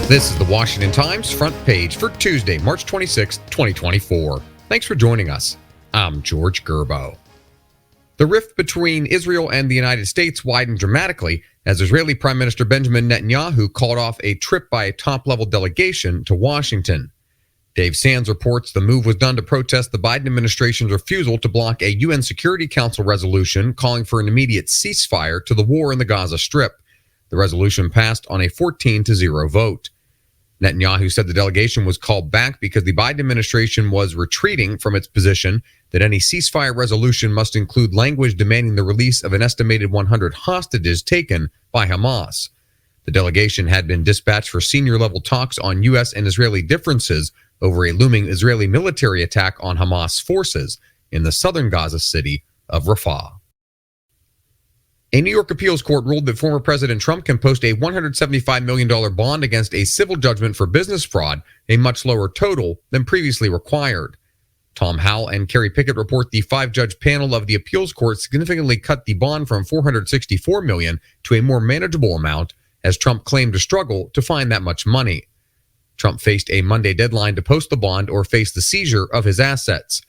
This is the Washington Times front page for Tuesday, March 26, 2024. Thanks for joining us. I'm George Gerbo. The rift between Israel and the United States widened dramatically as Israeli Prime Minister Benjamin Netanyahu called off a trip by a top-level delegation to Washington. Dave Sands reports the move was done to protest the Biden administration's refusal to block a UN Security Council resolution calling for an immediate ceasefire to the war in the Gaza Strip. The resolution passed on a 14-0 vote. Netanyahu said the delegation was called back because the Biden administration was retreating from its position that any ceasefire resolution must include language demanding the release of an estimated 100 hostages taken by Hamas. The delegation had been dispatched for senior-level talks on U.S. and Israeli differences over a looming Israeli military attack on Hamas forces in the southern Gaza city of Rafah. A New York appeals court ruled that former President Trump can post a $175 million bond against a civil judgment for business fraud, a much lower total than previously required. Tom Howell and Kerry Pickett report the five-judge panel of the appeals court significantly cut the bond from $464 million to a more manageable amount, as Trump claimed to struggle to find that much money. Trump faced a Monday deadline to post the bond or face the seizure of his assets.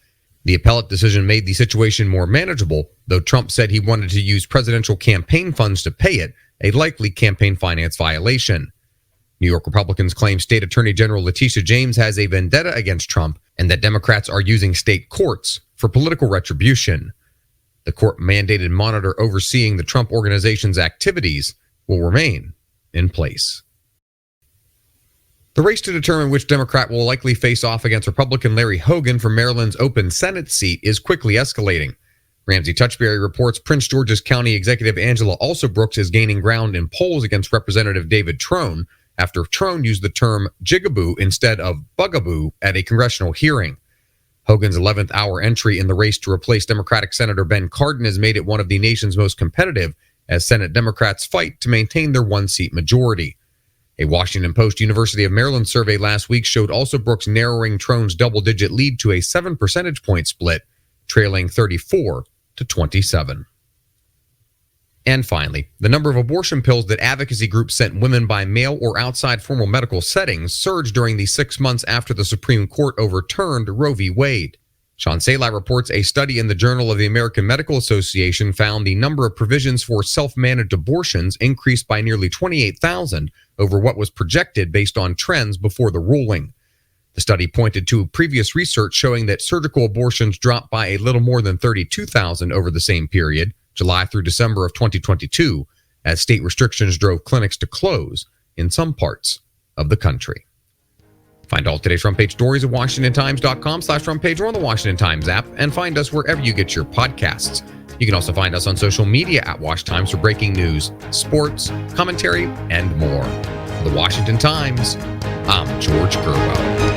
The appellate decision made the situation more manageable, though Trump said he wanted to use presidential campaign funds to pay it, a likely campaign finance violation. New York Republicans claim State Attorney General Letitia James has a vendetta against Trump and that Democrats are using state courts for political retribution. The court-mandated monitor overseeing the Trump organization's activities will remain in place. The race to determine which Democrat will likely face off against Republican Larry Hogan for Maryland's open Senate seat is quickly escalating. Ramsey Touchberry reports Prince George's County Executive Angela Alsobrooks is gaining ground in polls against Representative David Trone after Trone used the term jigaboo instead of bugaboo at a congressional hearing. Hogan's 11th hour entry in the race to replace Democratic Senator Ben Cardin has made it one of the nation's most competitive as Senate Democrats fight to maintain their one-seat majority. A Washington Post University of Maryland survey last week showed Alsobrooks narrowing Trone's double-digit lead to a 7 percentage point split, trailing 34 to 27. And finally, the number of abortion pills that advocacy groups sent women by mail or outside formal medical settings surged during the 6 months after the Supreme Court overturned Roe v. Wade. Sean Salai reports a study in the Journal of the American Medical Association found the number of provisions for self-managed abortions increased by nearly 28,000 over what was projected based on trends before the ruling. The study pointed to previous research showing that surgical abortions dropped by a little more than 32,000 over the same period, July through December of 2022, as state restrictions drove clinics to close in some parts of the country. Find all today's front page stories at WashingtonTimes.com/front page or on the Washington Times app, and find us wherever you get your podcasts. You can also find us on social media at Wash Times for breaking news, sports, commentary, and more. For the Washington Times, I'm George Gerbo.